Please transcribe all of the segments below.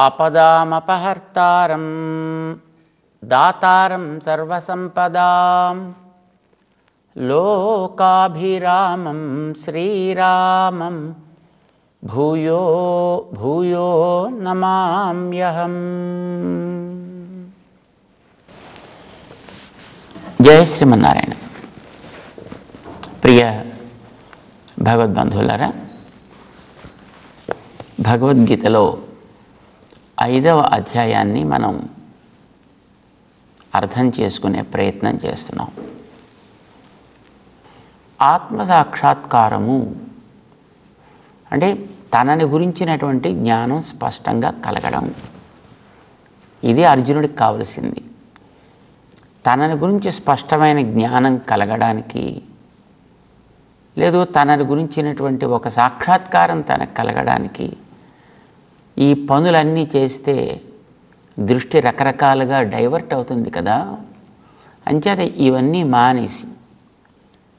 ఆపదామపహర్తారం దాతారం సర్వసంపదాం లోకాభిరామం శ్రీరామం భూయో భూయో నమామ్యహం. జయ శ్రీమన్నారాయణ. ప్రియ భగవద్బంధువులారా, భగవద్గీతలో 5వ అధ్యాయాన్ని మనం అర్థం చేసుకునే ప్రయత్నం చేస్తున్నాం. ఆత్మసాక్షాత్కారము అంటే తనని గురించినటువంటి జ్ఞానం స్పష్టంగా కలగడం. ఇది అర్జునుడికి కావలసింది. తనని గురించి స్పష్టమైన జ్ఞానం కలగడానికి, లేదు తనని గురించినటువంటి ఒక సాక్షాత్కారం తనకు కలగడానికి ఈ పనులన్నీ చేస్తే దృష్టి రకరకాలుగా డైవర్ట్ అవుతుంది కదా. అంచేత ఇవన్నీ మానేసి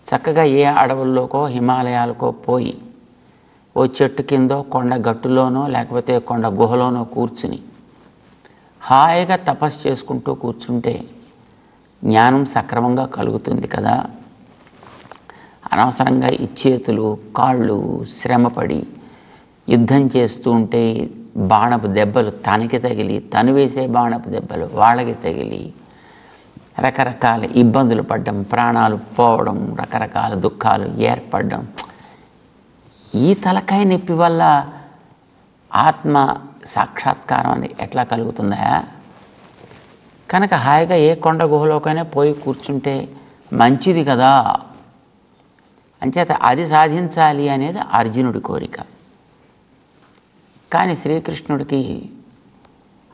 చక్కగా ఏ అడవుల్లోకో హిమాలయాలకో పోయి ఓ చెట్టు కిందో కొండ గట్టులోనో లేకపోతే కొండ గుహలోనో కూర్చుని హాయిగా తపస్సు చేసుకుంటూ కూర్చుంటే జ్ఞానం సక్రమంగా కలుగుతుంది కదా. అనవసరంగా ఈ చేతులు కాళ్ళు శ్రమపడి యుద్ధం చేస్తూ ఉంటే బాణపు దెబ్బలు తనకి తగిలి, తను వేసే బాణపు దెబ్బలు వాళ్ళకి తగిలి రకరకాల ఇబ్బందులు పడడం, ప్రాణాలు పోవడం, రకరకాల దుఃఖాలు ఏర్పడడం, ఈ తలకాయ నొప్పి వల్ల ఆత్మ సాక్షాత్కారం అని ఎట్లా కలుగుతుందా? కనుక హాయిగా ఏ కొండ గుహలోకైనా పోయి కూర్చుంటే మంచిది కదా. అంచేత అది సాధించాలి అనేది అర్జునుడి కోరిక. కానీ శ్రీకృష్ణుడికి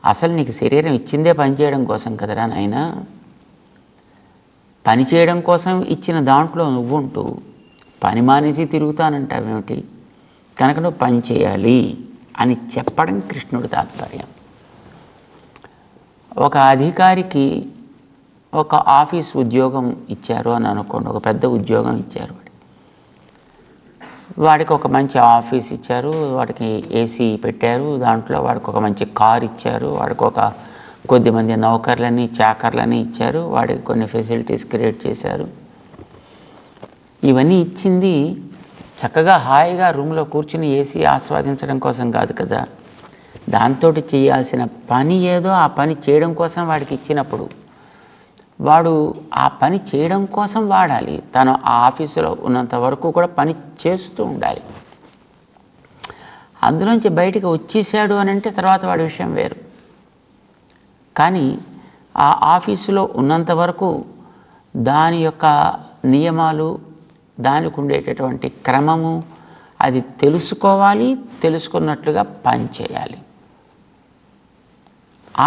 అసలు నీకు శరీరం ఇచ్చిందే పనిచేయడం కోసం కదరా నాయనా, పని చేయడం కోసం ఇచ్చిన దాంట్లో నువ్వుంటూ పని మానేసి తిరుగుతానంటావేమిటి? కనుక నువ్వు పని చేయాలి అని చెప్పడం కృష్ణుడి తాత్పర్యం. ఒక అధికారికి ఒక ఆఫీస్ ఉద్యోగం ఇచ్చారు అని అనుకోండి, ఒక పెద్ద ఉద్యోగం ఇచ్చారు. వాడికి ఒక మంచి ఆఫీస్ ఇచ్చారు, వాడికి ఏసీ పెట్టారు, దాంట్లో వాడికి ఒక మంచి కార్ ఇచ్చారు, వాడికి ఒక కొద్దిమంది నౌకర్లని చాకర్లని ఇచ్చారు, వాడికి కొన్ని ఫెసిలిటీస్ క్రియేట్ చేశారు. ఇవన్నీ ఇచ్చింది చక్కగా హాయిగా రూమ్లో కూర్చుని ఏసీ ఆస్వాదించడం కోసం కాదు కదా. దాంతో చేయాల్సిన పని ఏదో ఆ పని చేయడం కోసం వాడికి ఇచ్చినప్పుడు వాడు ఆ పని చేయడం కోసం వాడాలి. తను ఆ ఆఫీసులో ఉన్నంత వరకు కూడా పని చేస్తూ ఉండాలి. అందులోంచి బయటికి వచ్చేసాడు అని అంటే తర్వాత వాడి విషయం వేరు. కానీ ఆ ఆఫీసులో ఉన్నంత వరకు దాని యొక్క నియమాలు, దానికి ఉండేటటువంటి క్రమము అది తెలుసుకోవాలి, తెలుసుకున్నట్లుగా పని చేయాలి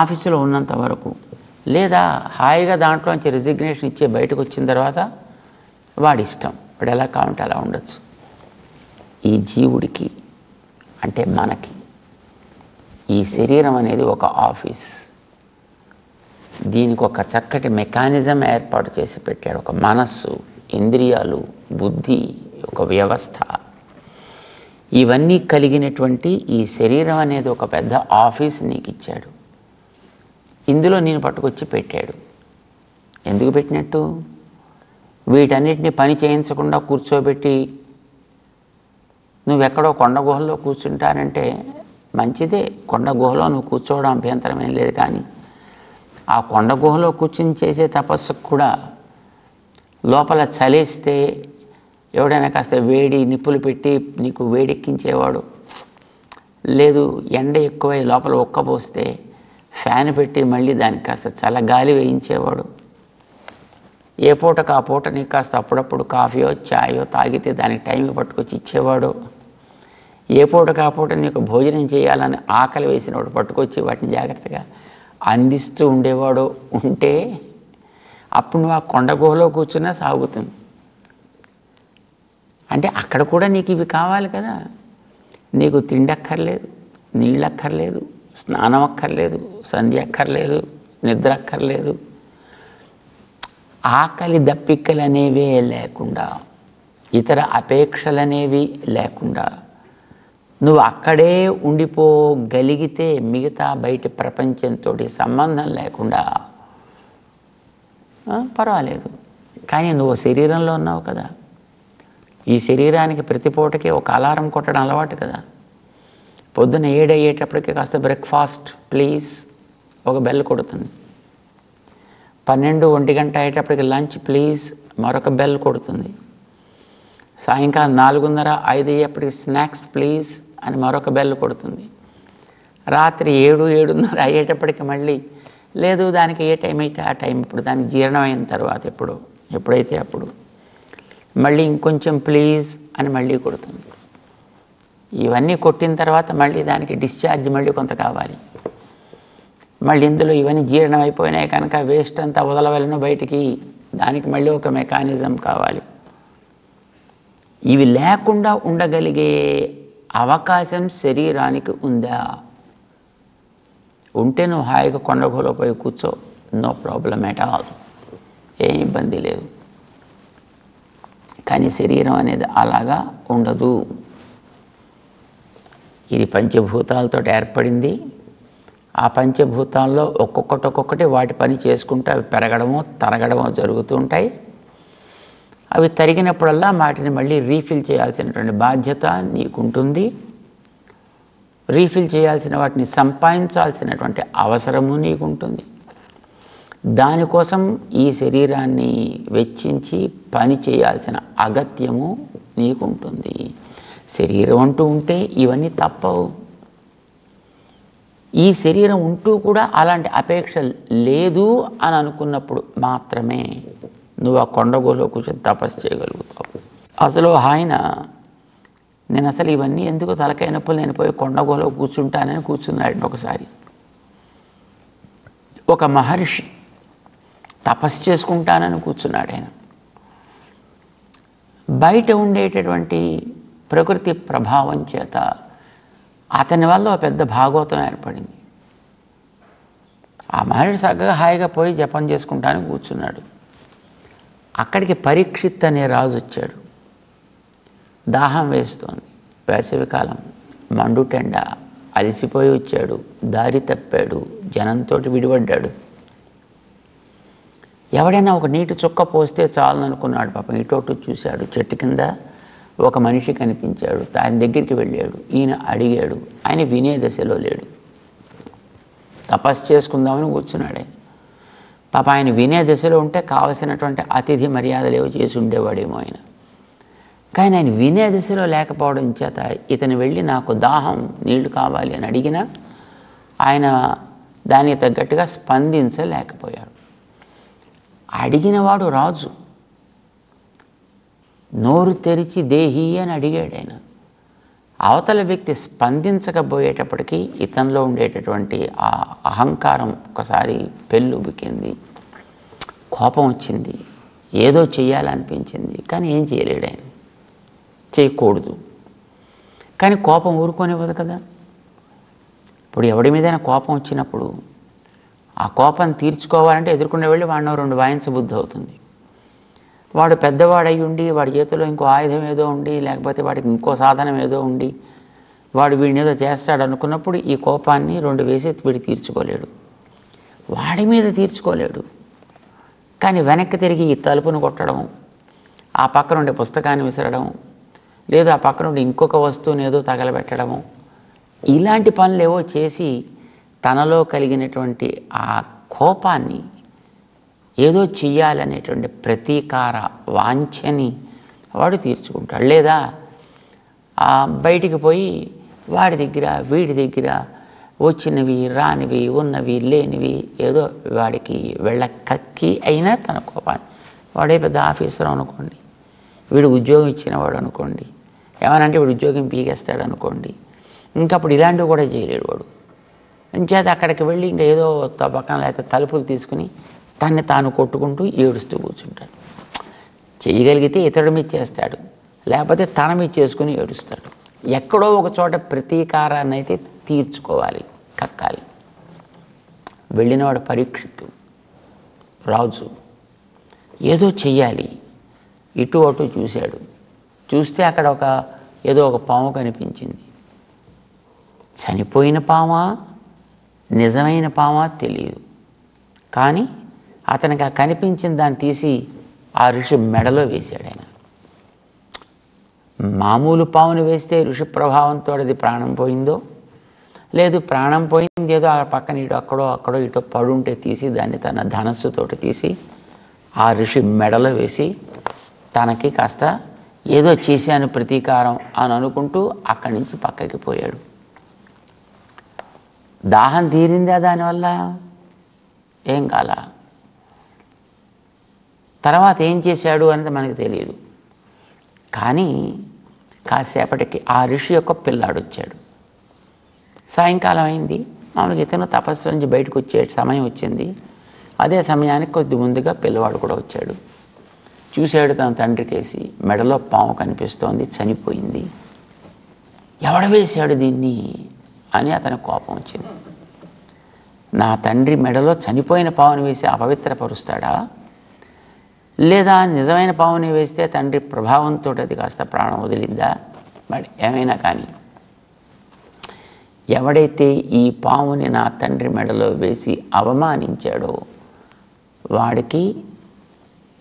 ఆఫీసులో ఉన్నంత వరకు. లేదా హాయిగా దాంట్లోంచి రిజిగ్నేషన్ ఇచ్చే బయటకు వచ్చిన తర్వాత వాడి ఇష్టం, వాడు ఎలా కావాలంటే అలా ఉండొచ్చు. ఈ జీవుడికి అంటే మనకి ఈ శరీరం అనేది ఒక ఆఫీస్. దీనికి ఒక చక్కటి మెకానిజం ఏర్పాటు చేసి పెట్టాడు. ఒక మనస్సు, ఇంద్రియాలు, బుద్ధి, ఒక వ్యవస్థ, ఇవన్నీ కలిగినటువంటి ఈ శరీరం అనేది ఒక పెద్ద ఆఫీస్ నీకు ఇచ్చాడు. ఇందులో నేను పట్టుకొచ్చి పెట్టాడు. ఎందుకు పెట్టినట్టు? వీటన్నిటిని పని చేయించకుండా కూర్చోబెట్టి నువ్వెక్కడో కొండ గుహల్లో కూర్చుంటానంటే మంచిదే. కొండ గుహలో నువ్వు కూర్చోవడం అభ్యంతరం ఏం లేదు. కానీ ఆ కొండ గుహలో కూర్చుని చేసే తపస్సుకు కూడా లోపల చలేస్తే ఎవడైనా కాస్త వేడి నిప్పులు పెట్టి నీకు వేడెక్కించేవాడు, లేదు ఎండ ఎక్కువై లోపల ఉక్కపోస్తే ఫ్యాన్ పెట్టి మళ్ళీ దానికి కాస్త చల్లగాలి వేయించేవాడు, ఏ పూటకు ఆ పూట నీకు కాస్త అప్పుడప్పుడు కాఫీయో ఛాయో తాగితే దానికి టైంకి పట్టుకొచ్చి ఇచ్చేవాడు, ఏ పూటకు ఆ పూట నీకు భోజనం చేయాలని ఆకలి వేసినవాడు పట్టుకొచ్చి వాటిని జాగ్రత్తగా అందిస్తూ ఉండేవాడు ఉంటే అప్పుడు నువ్వు ఆ కొండ గుహలో కూర్చున్నా సాగుతుంది. అంటే అక్కడ కూడా నీకు ఇవి కావాలి కదా. నీకు తిండి అక్కర్లేదు, నీళ్ళు అక్కర్లేదు, స్నానం అక్కర్లేదు, సంధ్య అక్కర్లేదు, నిద్ర అక్కర్లేదు, ఆకలి దప్పికలు అనేవే లేకుండా, ఇతర అపేక్షలనేవి లేకుండా నువ్వు అక్కడే ఉండిపోగలిగితే మిగతా బయట ప్రపంచంతో సంబంధం లేకుండా పర్వాలేదు. కానీ నువ్వు శరీరంలో ఉన్నావు కదా, ఈ శరీరానికి ప్రతి పూటకి ఒక అలారం కొట్టడం అలవాటు కదా. పొద్దున్న 7 అయ్యేటప్పటికి కాస్త బ్రేక్ఫాస్ట్ ప్లీజ్ ఒక బెల్ కొడుతుంది. 12, 1 గంట అయ్యేటప్పటికి లంచ్ ప్లీజ్ మరొక బెల్ కొడుతుంది. సాయంకాలం 4:30, 5 అయ్యేప్పటికి స్నాక్స్ ప్లీజ్ అని మరొక బెల్ కొడుతుంది. రాత్రి 7, 7:30 అయ్యేటప్పటికి మళ్ళీ లేదు, దానికి ఏ టైం అయితే ఆ టైం, ఇప్పుడు దానికి జీర్ణం అయిన తర్వాత ఎప్పుడైతే అప్పుడు మళ్ళీ ఇంకొంచెం ప్లీజ్ అని మళ్ళీ కొడుతుంది. ఇవన్నీ కొట్టిన తర్వాత మళ్ళీ దానికి డిశ్చార్జ్ మళ్ళీ కొంత కావాలి. మళ్ళీ ఇందులో ఇవన్నీ జీర్ణం అయిపోయినాయి కనుక వేస్ట్ అంతా వదలవలను బయటికి, దానికి మళ్ళీ ఒక మెకానిజం కావాలి. ఇవి లేకుండా ఉండగలిగే అవకాశం శరీరానికి ఉందా? ఉంటే నువ్వు హాయిగా కొండగోలో పోయి కూర్చో, నో ప్రాబ్లం ఎట్ ఆల్, ఏం ఇబ్బంది లేదు. కానీ శరీరం అనేది అలాగా ఉండదు. ఇది పంచభూతాలతో ఏర్పడింది. ఆ పంచభూతాల్లో ఒక్కొక్కటి వాటి పని చేసుకుంటూ అవి పెరగడమో తరగడమో జరుగుతూ ఉంటాయి. అవి తరిగినప్పుడల్లా వాటిని మళ్ళీ రీఫిల్ చేయాల్సినటువంటి బాధ్యత నీకుంటుంది. రీఫిల్ చేయాల్సిన వాటిని సంపాదించాల్సినటువంటి అవసరము నీకుంటుంది. దానికోసం ఈ శరీరాన్ని వెచ్చించి పని చేయాల్సిన అగత్యము నీకుంటుంది. శరీరం అంటూ ఉంటే ఇవన్నీ తప్పవు. ఈ శరీరం ఉంటూ కూడా అలాంటి అపేక్ష లేదు అని అనుకున్నప్పుడు మాత్రమే నువ్వు ఆ కొండగోలో కూర్చొని తపస్సు చేయగలుగుతావు. అసలు ఆయన నేను అసలు ఇవన్నీ ఎందుకు తలకాయ నొప్పులు, నేను పోయి కొండగోలో కూర్చుంటానని కూర్చున్నాడు. ఒకసారి ఒక మహర్షి తపస్సు చేసుకుంటానని కూర్చున్నాడు. ఆయన బయట ఉండేటటువంటి ప్రకృతి ప్రభావం చేత అతని వల్ల ఒక పెద్ద భాగవతం ఏర్పడింది. ఆ మహర్షి చక్కగా హాయిగా పోయి జపం చేసుకుంటానని కూర్చున్నాడు. అక్కడికి పరీక్షిత్ అనే రాజు వచ్చాడు. దాహం వేస్తోంది, వేసవికాలం, మండుటెండ, అలసిపోయి వచ్చాడు, దారి తప్పాడు, జనంతో విడిపడ్డాడు. ఎవడైనా ఒక నీటి చుక్క పోస్తే చాలని అనుకున్నాడు. పాపం ఇటోటు చూశాడు. చెట్టు కింద ఒక మనిషి కనిపించాడు. ఆయన దగ్గరికి వెళ్ళాడు. ఈయన అడిగాడు. ఆయన వినే దశలో లేడు. తపస్సు చేసుకుందామని కూర్చున్నాడు. పాప ఆయన వినే దశలో ఉంటే కావలసినటువంటి అతిథి మర్యాదలు ఏవో చేసి ఉండేవాడేమో ఆయన. కానీ ఆయన వినే దశలో లేకపోవడం చేత ఇతను వెళ్ళి నాకు దాహం, నీళ్లు కావాలి అని అడిగినా ఆయన దానికి తగ్గట్టుగా స్పందించలేకపోయాడు. అడిగినవాడు రాజు. నోరు తెరిచి దేహి అని అడిగాడు ఆయన. అవతల వ్యక్తి స్పందించకపోయేటప్పటికీ ఇతనిలో ఉండేటటువంటి ఆ అహంకారం ఒకసారి పెళ్ళుబికింది. కోపం వచ్చింది. ఏదో చెయ్యాలనిపించింది. కానీ ఏం చేయలేడు ఆయన. చేయకూడదు. కానీ కోపం ఊరుకోనివ్వదు కదా. ఇప్పుడు ఎవడి మీదైనా కోపం వచ్చినప్పుడు ఆ కోపం తీర్చుకోవాలంటే ఎదుర్కొనే వెళ్ళి వాడినో 2 వాయించబుద్ధి అవుతుంది. వాడు పెద్దవాడై ఉండి వాడి చేతిలో ఇంకో ఆయుధం ఏదో ఉండి లేకపోతే వాడికి ఇంకో సాధనం ఏదో ఉండి వాడు వీడిని ఏదో చేస్తాడు అనుకున్నప్పుడు ఈ కోపాన్ని 2 వేసి వీడి తీర్చుకోలేడు. వాడి మీద తీర్చుకోలేడు. కానీ వెనక్కి తిరిగి ఈ తలుపును కొట్టడం, ఆ పక్క నుండి పుస్తకాన్ని విసరడం, లేదా ఆ పక్క నుండి ఇంకొక వస్తువుని ఏదో తగలబెట్టడము, ఇలాంటి పనులు ఏవో చేసి తనలో కలిగినటువంటి ఆ కోపాన్ని ఏదో చెయ్యాలనేటువంటి ప్రతీకార వాంఛని వాడు తీర్చుకుంటాడు. లేదా బయటికి పోయి వాడి దగ్గర వీడి దగ్గర వచ్చినవి రానివి ఉన్నవి లేనివి ఏదో వాడికి వెళ్ళ కక్కి అయినా తన కోపాన్ని, వాడే పెద్ద ఆఫీసర్ అనుకోండి, వీడు ఉద్యోగం ఇచ్చినవాడు అనుకోండి, ఏమనంటే వీడు ఉద్యోగం పీకేస్తాడు అనుకోండి, ఇంకప్పుడు ఇలాంటివి కూడా చేయలేడు వాడు. ఇంచేత అక్కడికి వెళ్ళి ఇంకా ఏదో పక్కన లేకపోతే తలుపులు తీసుకుని తన్ని తాను కొట్టుకుంటూ ఏడుస్తూ కూర్చుంటాడు. చేయగలిగితే ఇతడు మీద చేస్తాడు, లేకపోతే తన మీద చేసుకుని ఏడుస్తాడు. ఎక్కడో ఒక చోట ప్రతీకారాన్ని అయితే తీర్చుకోవాలి, కక్కాలి. వెళ్ళినవాడు పరీక్షిత్తు రాజు. ఏదో చెయ్యాలి. ఇటు అటు చూశాడు. చూస్తే అక్కడ ఏదో ఒక పాము కనిపించింది. చనిపోయిన పామా నిజమైన పామా తెలియదు. కానీ అతనికి ఆ కనిపించిన దాన్ని తీసి ఆ ఋషి మెడలో వేశాడు. ఆయన మామూలు పాముని వేస్తే ఋషి ప్రభావంతో అది ప్రాణం పోయిందో, లేదు ప్రాణం పోయింది ఏదో ఆ పక్కన ఇటు అక్కడో ఇటో పడుంటే తీసి దాన్ని తన ధనస్సుతోటి తీసి ఆ ఋషి మెడలో వేసి తనకి కాస్త ఏదో చేశాను ప్రతీకారం అని అనుకుంటూ అక్కడి నుంచి పక్కకి పోయాడు. దాహం తీరిందా దానివల్ల? ఏం కాల. తర్వాత ఏం చేశాడు అనేది మనకు తెలియదు. కానీ కాసేపటికి ఆ ఋషి యొక్క పిల్లాడు వచ్చాడు. సాయంకాలం అయింది. మామూలుగా ఇతను తపస్సు నుంచి బయటకు వచ్చే సమయం వచ్చింది. అదే సమయానికి కొద్ది ముందుగా పిల్లవాడు కూడా వచ్చాడు. చూశాడు తన తండ్రికేసి, మెడలో పాము కనిపిస్తోంది, చనిపోయింది. ఎవడ వేశాడు దీన్ని అని అతని కోపం వచ్చింది. నా తండ్రి మెడలో చనిపోయిన పావుని వేసి అపవిత్రపరుస్తాడా, లేదా నిజమైన పావుని వేస్తే తండ్రి ప్రభావంతో అది కాస్త ప్రాణం వదిలిందా? మరి ఏమైనా కానీ ఎవడైతే ఈ పావుని నా తండ్రి మెడలో వేసి అవమానించాడో వాడికి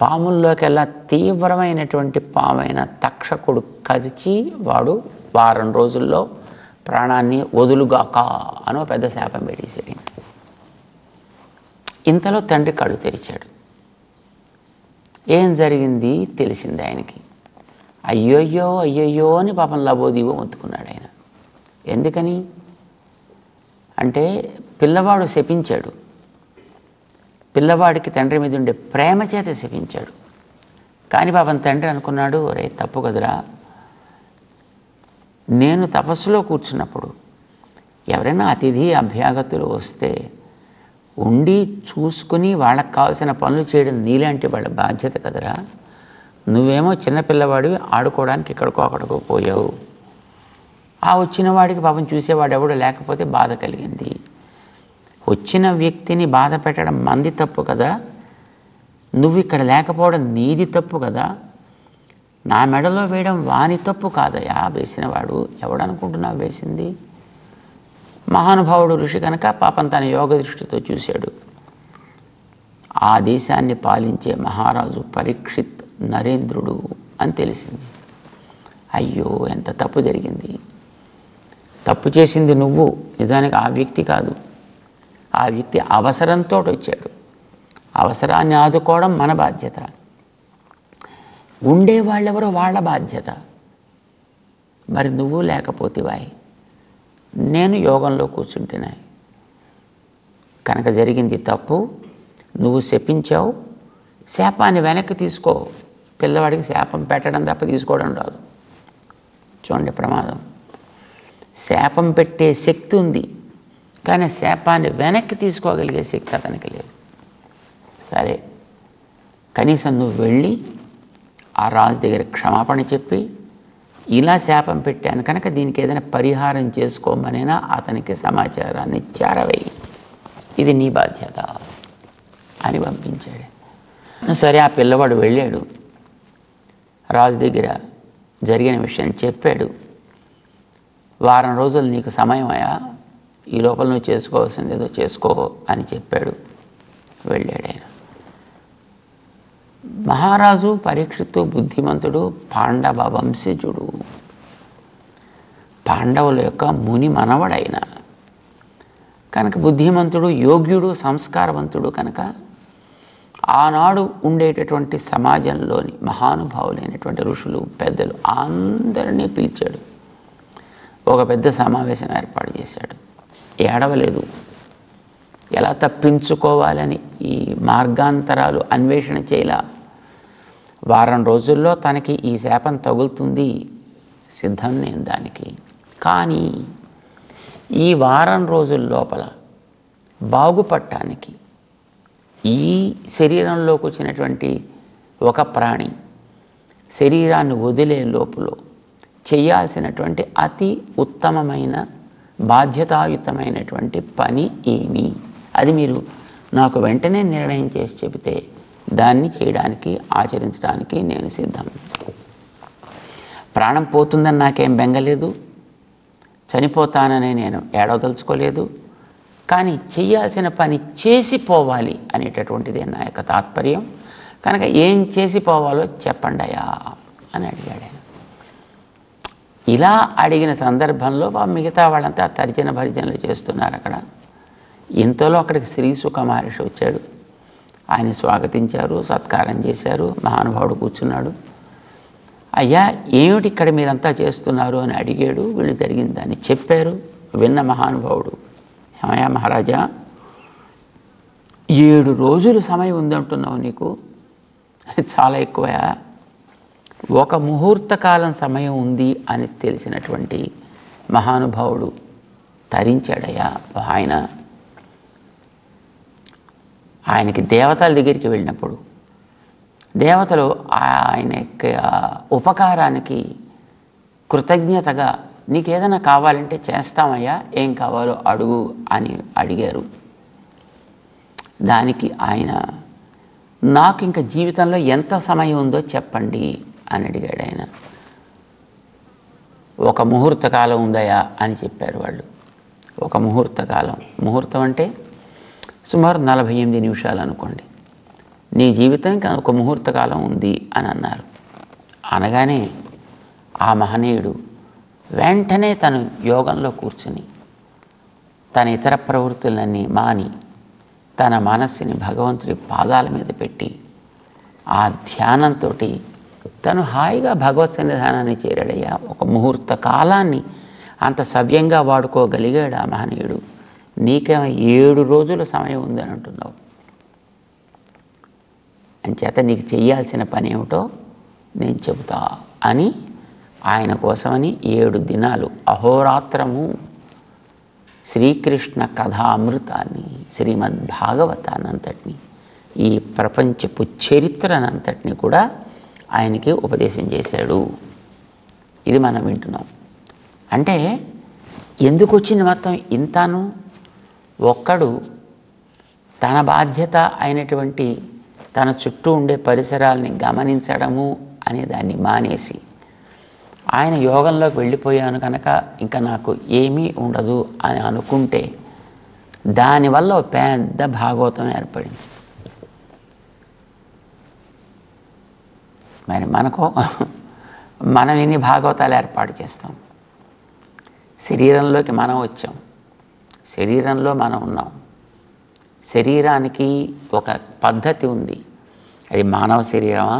పాముల్లోకెల్లా తీవ్రమైనటువంటి పామైన తక్షకుడు కరిచి వాడు వారం రోజుల్లో ప్రాణాన్ని వదులుగాక అనో పెద్ద శాపం పెట్టేసాడు. ఇంతలో తండ్రి కళ్ళు తెరిచాడు. ఏం జరిగింది తెలిసింది ఆయనకి. అయ్యోయ్యో అయ్యయ్యో అని పాపం లబోదివో మొత్తుకున్నాడు ఆయన. ఎందుకని అంటే పిల్లవాడు శపించాడు. పిల్లవాడికి తండ్రి మీద ఉండే ప్రేమ చేత శపించాడు. కానీ పాపం తండ్రి అనుకున్నాడు, ఒరే తప్పు కదురా, నేను తపస్సులో కూర్చున్నప్పుడు ఎవరైనా అతిథి అభ్యాగతులు వస్తే ఉండి చూసుకుని వాళ్ళకి కావాల్సిన పనులు చేయడం నీలాంటి వాళ్ళ బాధ్యత కదరా. నువ్వేమో చిన్నపిల్లవాడివి ఆడుకోవడానికి ఇక్కడికో అక్కడికో పోయావు. ఆ వచ్చిన వాడికి పాపం చూసేవాడు ఎవడు లేకపోతే బాధ కలిగింది. వచ్చిన వ్యక్తిని బాధ పెట్టడం మంది తప్పు కదా, నువ్వు ఇక్కడ లేకపోవడం నీది తప్పు కదా, నా మెడలో వేయడం వాని తప్పు కాదయా వేసినవాడు. ఎవడనుకుంటున్నావు వేసింది? మహానుభావుడు ఋషి కనుక పాపం తన యోగ దృష్టితో చూశాడు. ఆ దేశాన్ని పాలించే మహారాజు పరీక్షిత్ నరేంద్రుడు అని తెలిసింది. అయ్యో ఎంత తప్పు జరిగింది. తప్పు చేసింది నువ్వు, నిజానికి ఆ వ్యక్తి కాదు. ఆ వ్యక్తి అవసరంతో వచ్చాడు. అవసరాన్ని ఆదుకోవడం మన బాధ్యత, ఉండేవాళ్ళెవరో వాళ్ళ బాధ్యత. మరి నువ్వు లేకపోతేవాయి, నేను యోగంలో కూర్చుంటున్నాయి కనుక జరిగింది తప్పు. నువ్వు శపించావు, శాపాన్ని వెనక్కి తీసుకో. పిల్లవాడికి శాపం పెట్టడం తప్ప తీసుకోవడం రాదు. చూడండి ప్రమాదం. శాపం పెట్టే శక్తి ఉంది, కానీ శాపాన్ని వెనక్కి తీసుకోగలిగే శక్తి అతనికి లేదు. సరే, కనీసం నువ్వు వెళ్ళి ఆ రాజు దగ్గర క్షమాపణ చెప్పి, ఇలా శాపం పెట్టాను కనుక దీనికి ఏదైనా పరిహారం చేసుకోమనైనా అతనికి సమాచారాన్ని చేరవేయి, ఇది నీ బాధ్యత అని పంపించాడు. సరే, ఆ పిల్లవాడు వెళ్ళాడు, రాజు దగ్గర జరిగిన విషయం చెప్పాడు. వారం రోజులు నీకు సమయం అయ్యా, ఈ లోపల నువ్వు చేసుకోవాల్సింది ఏదో చేసుకో అని చెప్పాడు. వెళ్ళాడు ఆయన. మహారాజు పరీక్షిత్తు బుద్ధిమంతుడు, పాండవ వంశజుడు, పాండవుల యొక్క ముని మనవడైన కనుక బుద్ధిమంతుడు, యోగ్యుడు, సంస్కారవంతుడు కనుక ఆనాడు ఉండేటటువంటి సమాజంలోని మహానుభావులైనటువంటి ఋషులు, పెద్దలు అందరినీ పిలిచాడు. ఒక పెద్ద సమావేశం ఏర్పాటు చేశాడు. ఏడవలేదు. ఎలా తప్పించుకోవాలని ఈ మార్గాంతరాలు అన్వేషణ చేయలా. వారం రోజుల్లో తనకి ఈ శాపం తగులుతుంది, సిద్ధం నేను దానికి. కానీ ఈ వారం రోజుల లోపల బాగుపడటానికి ఈ శరీరంలోకి వచ్చినటువంటి ఒక ప్రాణి శరీరాన్ని వదిలే లోపల చేయాల్సినటువంటి అతి ఉత్తమమైన బాధ్యతాయుతమైనటువంటి పని ఏమి, అది మీరు నాకు వెంటనే నిర్ణయం చేసి చెబితే దాన్ని చేయడానికి ఆచరించడానికి నేను సిద్ధం. ప్రాణం పోతుందని నాకేం బెంగలేదు, చనిపోతానని నేను ఏడవదలుచుకోలేదు, కానీ చెయ్యాల్సిన పని చేసిపోవాలి అనేటటువంటిదే నా యొక్క తాత్పర్యం. కనుక ఏం చేసిపోవాలో చెప్పండియా అని అడిగాడు ఆయన. ఇలా అడిగిన సందర్భంలో మిగతా వాళ్ళంతా తర్జన భర్జనలు చేస్తున్నారు అక్కడ. ఇంతలో అక్కడికి శ్రీ సుఖ మహర్షి వచ్చాడు. ఆయన స్వాగతించారు, సత్కారం చేశారు. మహానుభావుడు కూర్చున్నాడు. అయ్యా, ఏమిటి ఇక్కడ మీరంతా చేస్తున్నారు అని అడిగాడు. వీళ్ళు జరిగిన దాన్ని చెప్పారు. విన్న మహానుభావుడు, ఏమయ్యా మహారాజా, 7 రోజులు సమయం ఉందంటున్నావు, నీకు చాలా ఎక్కువయా. ఒక ముహూర్త కాలం సమయం ఉంది అని తెలిసినటువంటి మహానుభావుడు తరించాడయ్యా. ఆయనకి దేవతల దగ్గరికి వెళ్ళినప్పుడు దేవతలు ఆయన యొక్క ఉపకారానికి కృతజ్ఞతగా నీకేదైనా కావాలంటే చేస్తామయ్యా, ఏం కావాలో అడుగు అని అడిగారు. దానికి ఆయన, నాకు ఇంకా జీవితంలో ఎంత సమయం ఉందో చెప్పండి అని అడిగాడు ఆయన. 1 ముహూర్త కాలం ఉందయా అని చెప్పారు వాళ్ళు. 1 ముహూర్త కాలం, ముహూర్తం అంటే సుమారు 48 నిమిషాలు అనుకోండి. నీ జీవితం ఇంకా 1 ముహూర్త కాలం ఉంది అని అన్నారు. అనగానే ఆ మహనీయుడు వెంటనే తను యోగంలో కూర్చుని తన ఇతర ప్రవృత్తులన్నీ మాని తన మనస్సుని భగవంతుడి పాదాల మీద పెట్టి ఆ ధ్యానంతో తను హాయిగా భగవత్ సన్నిధానాన్ని చేరాడయ్యా. 1 ముహూర్త కాలాన్ని అంత సవ్యంగా వాడుకోగలిగాడు ఆ మహనీయుడు. నీకేమో 7 రోజుల సమయం ఉందని అంటున్నావు. అంచేత నీకు చెయ్యాల్సిన పని ఏమిటో నేను చెబుతా అని ఆయన కోసమని 7 దినాలు అహోరాత్రము శ్రీకృష్ణ కథామృతాన్ని, శ్రీమద్భాగవతాన్ని అంతటిని, ఈ ప్రపంచపు చరిత్రనంతటిని కూడా ఆయనకి ఉపదేశం చేశాడు. ఇది మనం వింటున్నాం. అంటే ఎందుకు వచ్చింది మొత్తం ఇంతాను? ఒక్కడు తన బాధ్యత అయినటువంటి తన చుట్టూ ఉండే పరిసరాలని గమనించడము అనే దాన్ని మానేసి ఆయన యోగంలోకి వెళ్ళిపోయాను కనుక ఇంకా నాకు ఏమీ ఉండదు అని అనుకుంటే దానివల్ల పెద్ద భాగవతం ఏర్పడింది. మరి మనం ఎన్ని భాగవతాలు ఏర్పాటు చేస్తాం? శరీరంలోకి మనం వచ్చాం, శరీరంలో మనం ఉన్నాం. శరీరానికి ఒక పద్ధతి ఉంది. అది మానవ శరీరమా,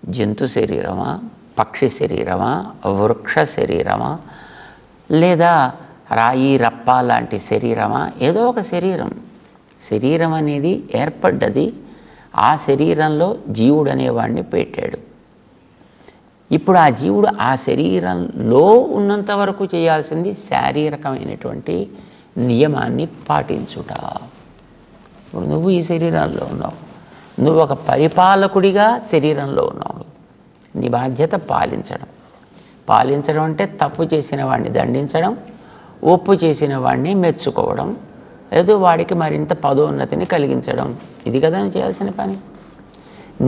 జంతు శరీరమా, పక్షి శరీరమా, వృక్ష శరీరమా, లేదా రాయి రప్ప లాంటి శరీరమా? ఏదో ఒక శరీరం. శరీరం అనేది ఏర్పడ్డది. ఆ శరీరంలో జీవుడు అనేవాడిని పెట్టాడు. ఇప్పుడు ఆ జీవుడు ఆ శరీరంలో ఉన్నంత వరకు చేయాల్సింది శారీరకమైనటువంటి నియమాన్ని పాటించుట. ఇప్పుడు నువ్వు ఈ శరీరంలో ఉన్నావు, నువ్వు ఒక పరిపాలకుడిగా శరీరంలో ఉన్నావు. నీ బాధ్యత పాలించడం. పాలించడం అంటే తప్పు చేసిన వాడిని దండించడం, ఒప్పు చేసిన వాడిని మెచ్చుకోవడం, ఏదో వాడికి మరింత పదోన్నతిని కలిగించడం. ఇది కదా నువ్వు చేయాల్సిన పని.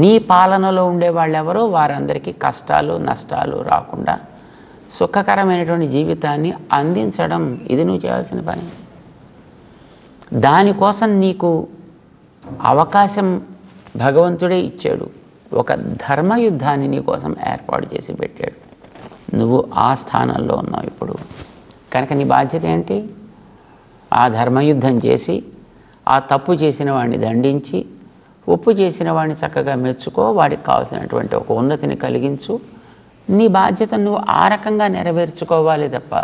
నీ పాలనలో ఉండే వాళ్ళెవరో వారందరికీ కష్టాలు నష్టాలు రాకుండా సుఖకరమైనటువంటి జీవితాన్ని అందించడం. ఇది నువ్వు చేయాల్సిన పని. దానికోసం నీకు అవకాశం భగవంతుడే ఇచ్చాడు. ఒక ధర్మయుద్ధాన్ని నీ కోసం ఏర్పాటు చేసి పెట్టాడు. నువ్వు ఆ స్థానంలో ఉన్నావు ఇప్పుడు. కనుక నీ బాధ్యత ఏంటి? ఆ ధర్మయుద్ధం చేసి ఆ తప్పు చేసిన వాడిని దండించి, ఒప్పు చేసిన వాడిని చక్కగా మెచ్చుకో, వాడికి కావాల్సినటువంటి ఒక ఉన్నతిని కలిగించు. నీ బాధ్యత నువ్వు ఆ రకంగా నెరవేర్చుకోవాలి తప్ప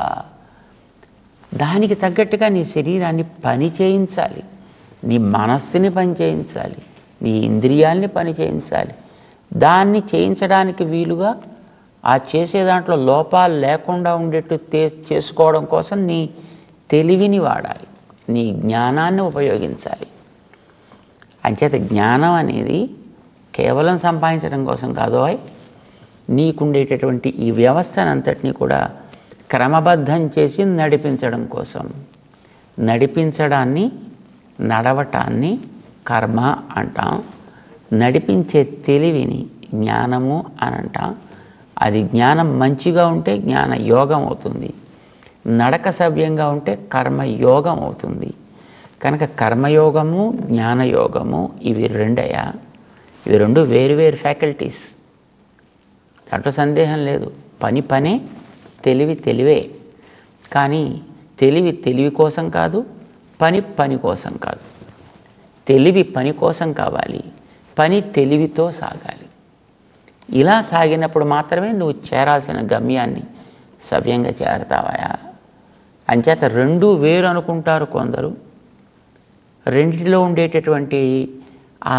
దానికి తగ్గట్టుగా నీ శరీరాన్ని పని చేయించాలి, నీ మనస్సుని పని చేయించాలి, నీ ఇంద్రియాల్ని పని చేయించాలి. దాన్ని చేయించడానికి వీలుగా ఆ చేసే దాంట్లో లోపాలు లేకుండా ఉండేట్టు చేసుకోవడం కోసం నీ తెలివిని వాడాలి, నీ జ్ఞానాన్ని ఉపయోగించాలి. అంచేత జ్ఞానం అనేది కేవలం సంపాదించడం కోసం కాదు, నీకుండేటటువంటి ఈ వ్యవస్థనంతటినీ కూడా క్రమబద్ధం చేసి నడిపించడం కోసం. నడిపించడాన్ని, నడవటాన్ని కర్మ అంటాం. నడిపించే తెలివిని జ్ఞానము అని అంటాం. అది జ్ఞానం మంచిగా ఉంటే జ్ఞాన యోగం అవుతుంది. నడక సవ్యంగా ఉంటే కర్మయోగం అవుతుంది. కనుక కర్మయోగము జ్ఞానయోగము ఇవి రెండయ్యా. ఇవి రెండు వేరు ఫ్యాకల్టీస్, దాంట్లో సందేహం లేదు. పని పనే, తెలివి తెలివే. కానీ తెలివి కోసం కాదు, పని కోసం కాదు. తెలివి పని కోసం కావాలి, పని తెలివితో సాగాలి. ఇలా సాగినప్పుడు మాత్రమే నువ్వు చేరాల్సిన గమ్యాన్ని సవ్యంగా చేరతావయా. అంచేత రెండు వేరు అనుకుంటారు కొందరు. రెండిలో ఉండేటటువంటి ఆ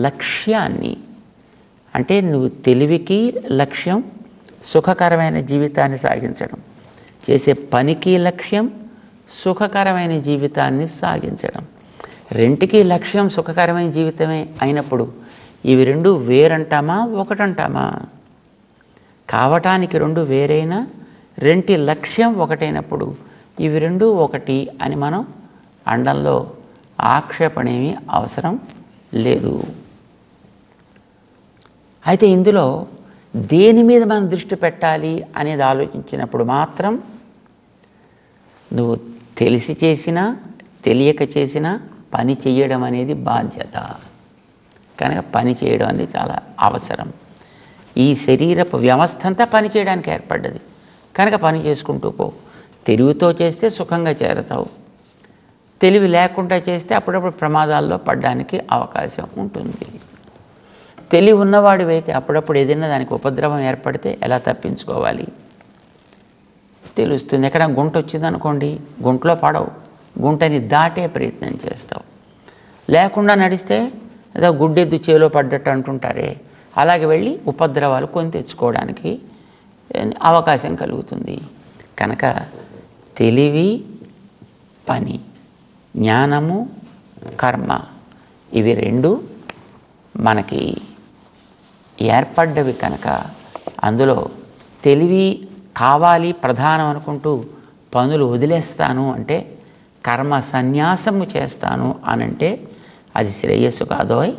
లక్ష్యాన్ని, అంటే నువ్వు తెలివికి లక్ష్యం సుఖకరమైన జీవితాన్ని సాగించడం, చేసే పనికి లక్ష్యం సుఖకరమైన జీవితాన్ని సాగించడం. రెంటికి లక్ష్యం సుఖకరమైన జీవితమే అయినప్పుడు ఇవి రెండు వేరంటామా ఒకటంటామా? కావటానికి రెండు వేరైనా రెంటి లక్ష్యం ఒకటైనప్పుడు ఇవి రెండు ఒకటి అని మనం అండంలో ఆక్షేపణేమీ అవసరం లేదు. అయితే ఇందులో దేని మీద మనం దృష్టి పెట్టాలి అనేది ఆలోచించినప్పుడు మాత్రం నువ్వు తెలిసి చేసినా తెలియక చేసినా పని చేయడం అనేది బాధ్యత. కనుక పని చేయడం అనేది చాలా అవసరం. ఈ శరీరపు వ్యవస్థ అంతా పని చేయడానికి ఏర్పడ్డది. కనుక పని చేసుకుంటూ పో. తెలివితో చేస్తే సుఖంగా చేరతావు, తెలివి లేకుండా చేస్తే అప్పుడప్పుడు ప్రమాదాల్లో పడడానికి అవకాశం ఉంటుంది. తెలివి ఉన్నవాడివైతే అప్పుడప్పుడు ఏదైనా దానికి ఉపద్రవం ఏర్పడితే ఎలా తప్పించుకోవాలి తెలుస్తుంది. ఎక్కడ గుంట వచ్చిందనుకోండి, గుంటలో పడవు, గుంటని దాటే ప్రయత్నం చేస్తావు. లేకుండా నడిస్తే ఏదో గుడ్డెద్దు చేలో పడ్డట్టు అంటుంటారే, అలాగే వెళ్ళి ఉపద్రవాలు కొని తెచ్చుకోవడానికి అవకాశం కలుగుతుంది. కనుక తెలివి పని, జ్ఞానము కర్మ, ఇవి రెండు మనకి ఏర్పడ్డవి. కనుక అందులో తెలివి కావాలి ప్రధానం అనుకుంటూ పనులు వదిలేస్తాను అంటే, కర్మ సన్యాసము చేస్తాను అనంటే అది శ్రేయస్సు కాదోయ్.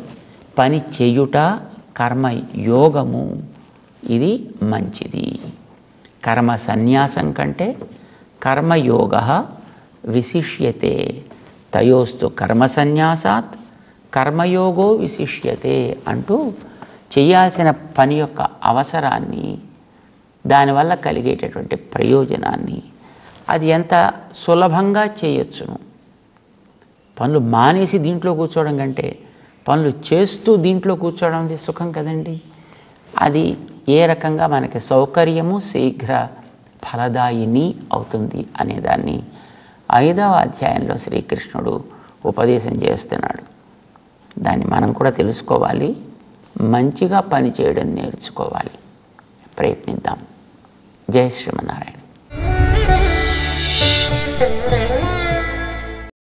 పని చేయుట కర్మ యోగము, ఇది మంచిది. కర్మ సన్యాసం కంటే కర్మయోగ విశిష్యతే. తయోస్తు కర్మ సన్యాసాత్ కర్మయోగో విశిష్యతే అంటూ చేయాల్సిన పని యొక్క అవసరాన్ని, దానివల్ల కలిగేటటువంటి ప్రయోజనాన్ని, అది ఎంత సులభంగా చేయొచ్చును. పనులు మానేసి దీంట్లో కూర్చోవడం కంటే పనులు చేస్తూ దీంట్లో కూర్చోవడం అది సుఖం కదండి. అది ఏ రకంగా మనకి సౌకర్యము శీఘ్ర ఫలదాయిని అవుతుంది అనేదాన్ని 5వ అధ్యాయంలో శ్రీకృష్ణుడు ఉపదేశం చేస్తున్నాడు. దాన్ని మనం కూడా తెలుసుకోవాలి, మంచిగా పని చేయడం నేర్చుకోవాలి. ప్రయత్నిద్దాం. జై శ్రీమన్నారాయణ.